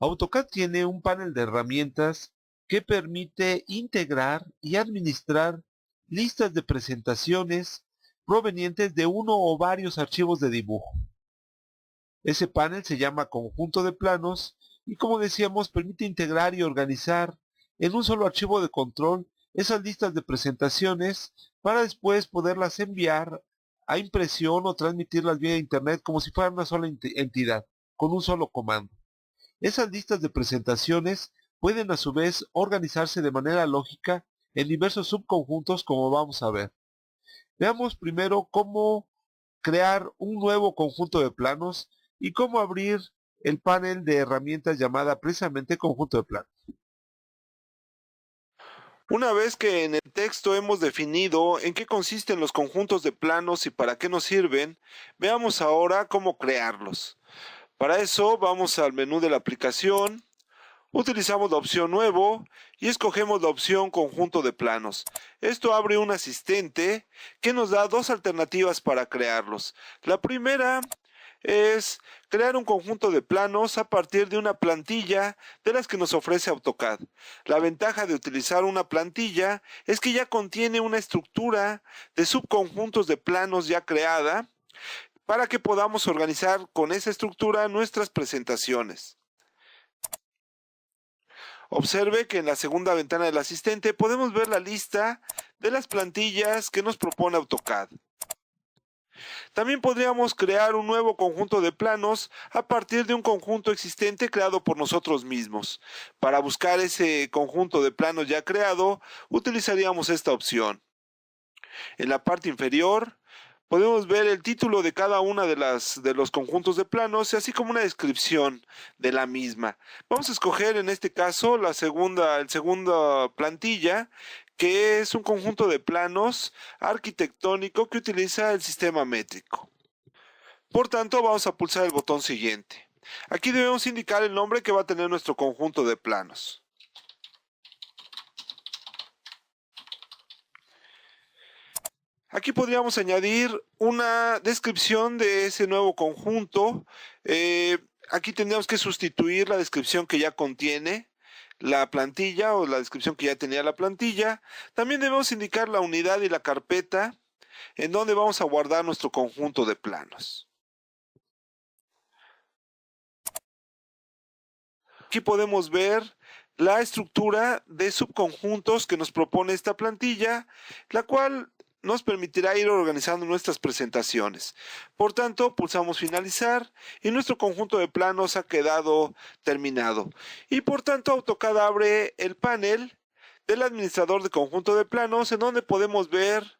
AutoCAD tiene un panel de herramientas que permite integrar y administrar listas de presentaciones provenientes de uno o varios archivos de dibujo. Ese panel se llama conjunto de planos y, como decíamos, permite integrar y organizar en un solo archivo de control esas listas de presentaciones para después poderlas enviar a impresión o transmitirlas vía internet como si fuera una sola entidad, con un solo comando. Esas listas de presentaciones pueden a su vez organizarse de manera lógica en diversos subconjuntos, como vamos a ver. Veamos primero cómo crear un nuevo conjunto de planos y cómo abrir el panel de herramientas llamada precisamente conjunto de planos. Una vez que en el texto hemos definido en qué consisten los conjuntos de planos y para qué nos sirven, veamos ahora cómo crearlos. Para eso vamos al menú de la aplicación, utilizamos la opción Nuevo y escogemos la opción Conjunto de planos. Esto abre un asistente que nos da dos alternativas para crearlos. La primera es crear un conjunto de planos a partir de una plantilla de las que nos ofrece AutoCAD. La ventaja de utilizar una plantilla es que ya contiene una estructura de subconjuntos de planos ya creada para que podamos organizar con esa estructura nuestras presentaciones. Observe que en la segunda ventana del asistente podemos ver la lista de las plantillas que nos propone AutoCAD. También podríamos crear un nuevo conjunto de planos a partir de un conjunto existente creado por nosotros mismos. Para buscar ese conjunto de planos ya creado, utilizaríamos esta opción. En la parte inferior podemos ver el título de cada una de los conjuntos de planos, así como una descripción de la misma. Vamos a escoger en este caso el segunda plantilla, que es un conjunto de planos arquitectónico que utiliza el sistema métrico. Por tanto, vamos a pulsar el botón siguiente. Aquí debemos indicar el nombre que va a tener nuestro conjunto de planos. Aquí podríamos añadir una descripción de ese nuevo conjunto. Aquí tendríamos que sustituir la descripción que ya contiene la plantilla o la descripción que ya tenía la plantilla. También debemos indicar la unidad y la carpeta en donde vamos a guardar nuestro conjunto de planos. Aquí podemos ver la estructura de subconjuntos que nos propone esta plantilla, la cual nos permitirá ir organizando nuestras presentaciones. Por tanto, pulsamos finalizar y nuestro conjunto de planos ha quedado terminado. Y por tanto, AutoCAD abre el panel del administrador de conjunto de planos en donde podemos ver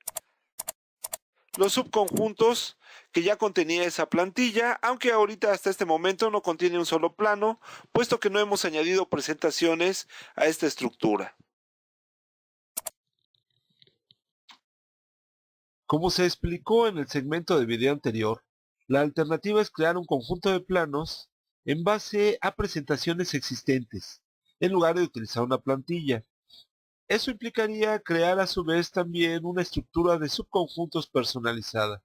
los subconjuntos que ya contenía esa plantilla, aunque ahorita hasta este momento no contiene un solo plano, puesto que no hemos añadido presentaciones a esta estructura. Como se explicó en el segmento de video anterior, la alternativa es crear un conjunto de planos en base a presentaciones existentes, en lugar de utilizar una plantilla. Eso implicaría crear a su vez también una estructura de subconjuntos personalizada.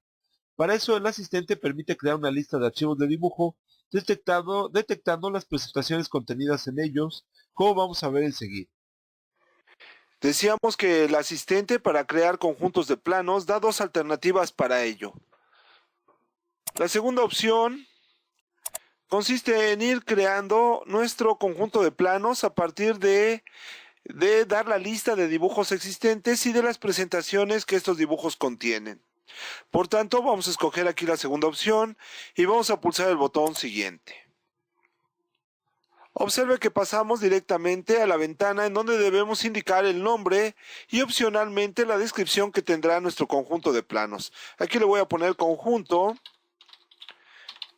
Para eso el asistente permite crear una lista de archivos de dibujo detectando las presentaciones contenidas en ellos, como vamos a ver enseguida. Decíamos que el asistente para crear conjuntos de planos da dos alternativas para ello. La segunda opción consiste en ir creando nuestro conjunto de planos a partir de dar la lista de dibujos existentes y de las presentaciones que estos dibujos contienen. Por tanto, vamos a escoger aquí la segunda opción y vamos a pulsar el botón siguiente. Observe que pasamos directamente a la ventana en donde debemos indicar el nombre y opcionalmente la descripción que tendrá nuestro conjunto de planos. Aquí le voy a poner conjunto,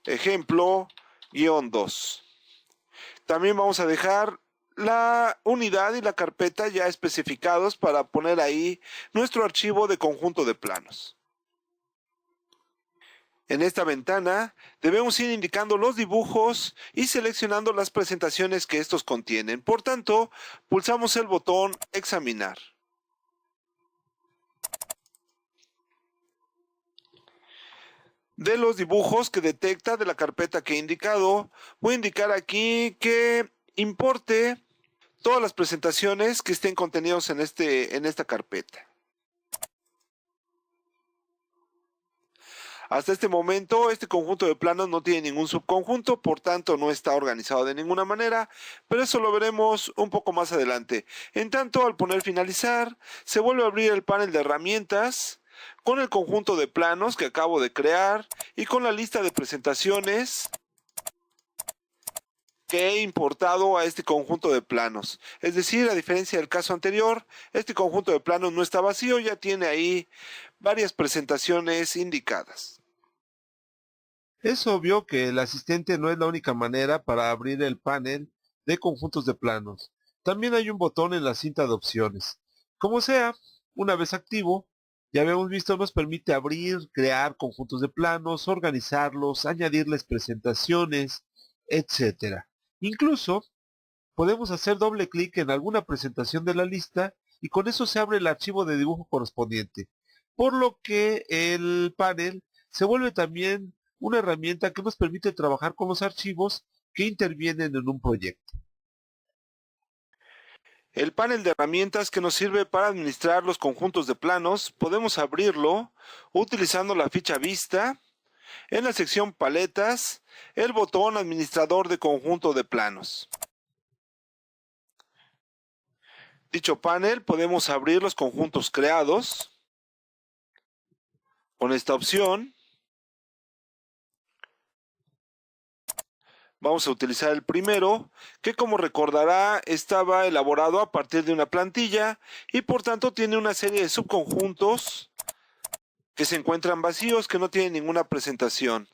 ejemplo, -2. También vamos a dejar la unidad y la carpeta ya especificados para poner ahí nuestro archivo de conjunto de planos. En esta ventana debemos ir indicando los dibujos y seleccionando las presentaciones que estos contienen. Por tanto, pulsamos el botón Examinar. De los dibujos que detecta de la carpeta que he indicado, voy a indicar aquí que importe todas las presentaciones que estén contenidos en esta carpeta. Hasta este momento, este conjunto de planos no tiene ningún subconjunto, por tanto no está organizado de ninguna manera, pero eso lo veremos un poco más adelante. En tanto, al poner finalizar, se vuelve a abrir el panel de herramientas con el conjunto de planos que acabo de crear y con la lista de presentaciones que he importado a este conjunto de planos. Es decir, a diferencia del caso anterior, este conjunto de planos no está vacío, ya tiene ahí varias presentaciones indicadas. Es obvio que el asistente no es la única manera para abrir el panel de conjuntos de planos. También hay un botón en la cinta de opciones. Como sea, una vez activo, ya habíamos visto, nos permite abrir, crear conjuntos de planos, organizarlos, añadirles presentaciones, etc. Incluso podemos hacer doble clic en alguna presentación de la lista y con eso se abre el archivo de dibujo correspondiente, por lo que el panel se vuelve también una herramienta que nos permite trabajar con los archivos que intervienen en un proyecto. El panel de herramientas que nos sirve para administrar los conjuntos de planos, podemos abrirlo utilizando la ficha Vista, en la sección Paletas, el botón Administrador de conjunto de planos. Dicho panel podemos abrir los conjuntos creados con esta opción. Vamos a utilizar el primero, que como recordará estaba elaborado a partir de una plantilla y por tanto tiene una serie de subconjuntos que se encuentran vacíos, que no tienen ninguna presentación.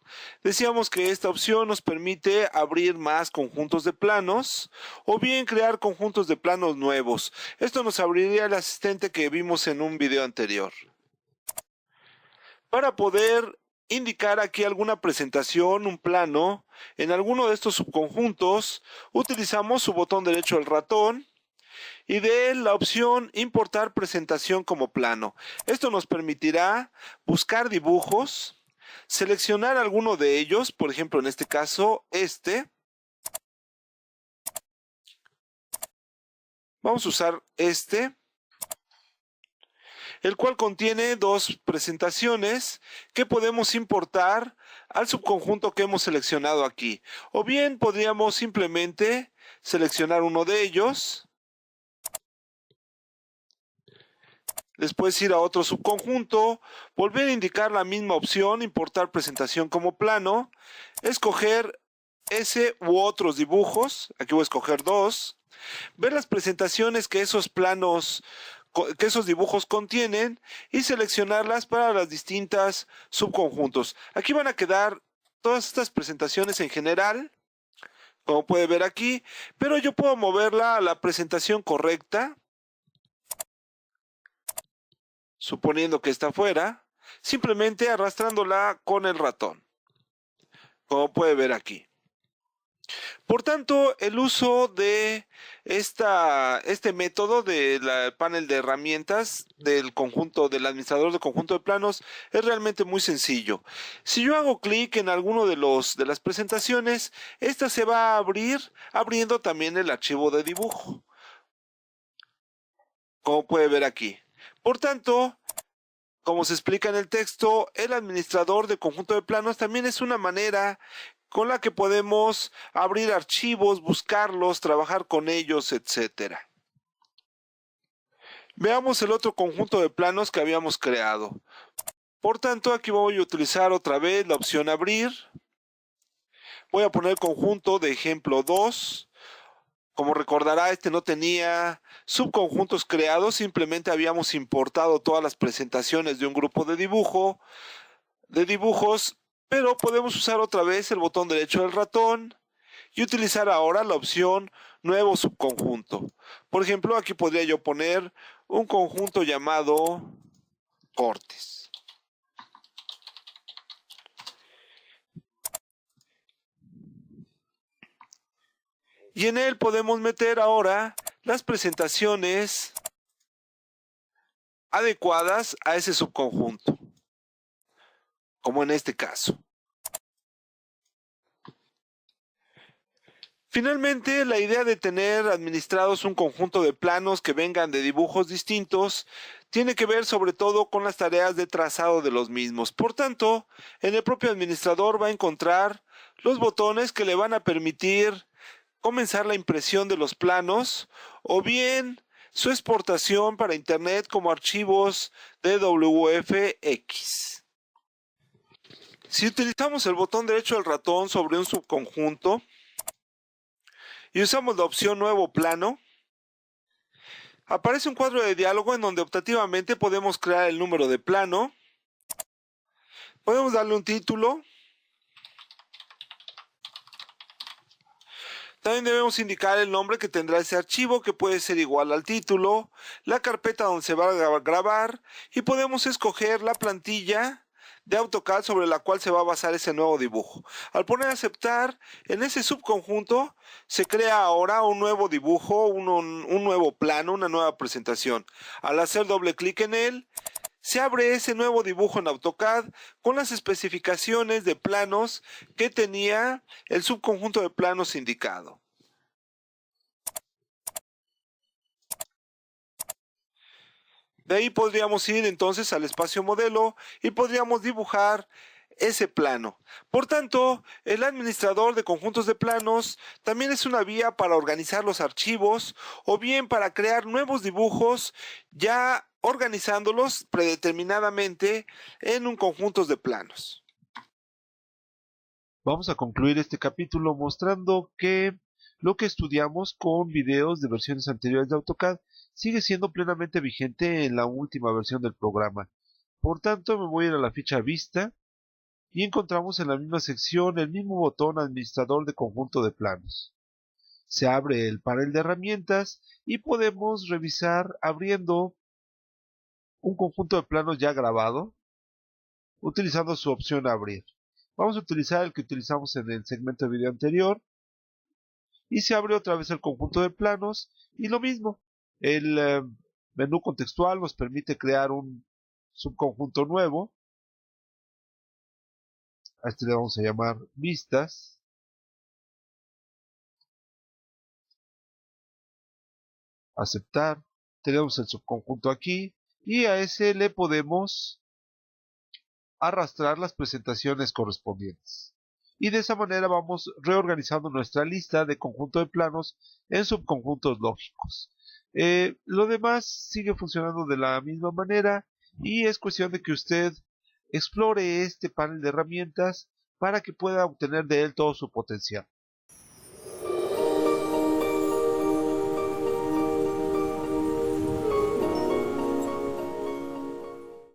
Decíamos que esta opción nos permite abrir más conjuntos de planos o bien crear conjuntos de planos nuevos. Esto nos abriría el asistente que vimos en un video anterior. Para poder indicar aquí alguna presentación, un plano, en alguno de estos subconjuntos, utilizamos su botón derecho del ratón y de la opción importar presentación como plano. Esto nos permitirá buscar dibujos, seleccionar alguno de ellos, por ejemplo en este caso vamos a usar el cual contiene dos presentaciones que podemos importar al subconjunto que hemos seleccionado aquí. O bien podríamos simplemente seleccionar uno de ellos, después ir a otro subconjunto, volver a indicar la misma opción, importar presentación como plano, escoger ese u otros dibujos, aquí voy a escoger dos, ver las presentaciones que esos dibujos contienen y seleccionarlas para las distintas subconjuntos. Aquí van a quedar todas estas presentaciones en general, como puede ver aquí, pero yo puedo moverla a la presentación correcta, suponiendo que está fuera, simplemente arrastrándola con el ratón, como puede ver aquí. Por tanto, el uso de este método del panel de herramientas del administrador de conjunto de planos es realmente muy sencillo. Si yo hago clic en alguno de las presentaciones, esta se va a abrir abriendo también el archivo de dibujo, como puede ver aquí. Por tanto, como se explica en el texto, el administrador de conjunto de planos también es una manera con la que podemos abrir archivos, buscarlos, trabajar con ellos, etc. Veamos el otro conjunto de planos que habíamos creado. Por tanto, aquí voy a utilizar otra vez la opción abrir. Voy a poner conjunto de ejemplo 2. Como recordará, este no tenía subconjuntos creados, simplemente habíamos importado todas las presentaciones de un grupo de dibujos, pero podemos usar otra vez el botón derecho del ratón y utilizar ahora la opción nuevo subconjunto. Por ejemplo, aquí podría yo poner un conjunto llamado cortes. Y en él podemos meter ahora las presentaciones adecuadas a ese subconjunto, como en este caso. Finalmente, la idea de tener administrados un conjunto de planos que vengan de dibujos distintos tiene que ver sobre todo con las tareas de trazado de los mismos. Por tanto, en el propio administrador va a encontrar los botones que le van a permitir comenzar la impresión de los planos o bien su exportación para Internet como archivos DWFX. Si utilizamos el botón derecho del ratón sobre un subconjunto, y usamos la opción Nuevo Plano, aparece un cuadro de diálogo en donde optativamente podemos crear el número de plano, podemos darle un título, también debemos indicar el nombre que tendrá ese archivo, que puede ser igual al título, la carpeta donde se va a grabar, y podemos escoger la plantilla de AutoCAD sobre la cual se va a basar ese nuevo dibujo. Al poner aceptar, en ese subconjunto se crea ahora un nuevo dibujo, un nuevo plano, una nueva presentación. Al hacer doble clic en él, se abre ese nuevo dibujo en AutoCAD con las especificaciones de planos que tenía el subconjunto de planos indicado. De ahí podríamos ir entonces al espacio modelo y podríamos dibujar ese plano. Por tanto, el administrador de conjuntos de planos también es una vía para organizar los archivos o bien para crear nuevos dibujos ya organizándolos predeterminadamente en un conjunto de planos. Vamos a concluir este capítulo mostrando que lo que estudiamos con videos de versiones anteriores de AutoCAD sigue siendo plenamente vigente en la última versión del programa. Por tanto, me voy a ir a la ficha Vista y encontramos en la misma sección el mismo botón Administrador de conjunto de planos. Se abre el panel de herramientas y podemos revisar abriendo un conjunto de planos ya grabado utilizando su opción Abrir. Vamos a utilizar el que utilizamos en el segmento de video anterior y se abre otra vez el conjunto de planos y lo mismo. El menú contextual nos permite crear un subconjunto nuevo. A este le vamos a llamar vistas. Aceptar. Tenemos el subconjunto aquí y a ese le podemos arrastrar las presentaciones correspondientes. Y de esa manera vamos reorganizando nuestra lista de conjunto de planos en subconjuntos lógicos. Lo demás sigue funcionando de la misma manera y es cuestión de que usted explore este panel de herramientas para que pueda obtener de él todo su potencial.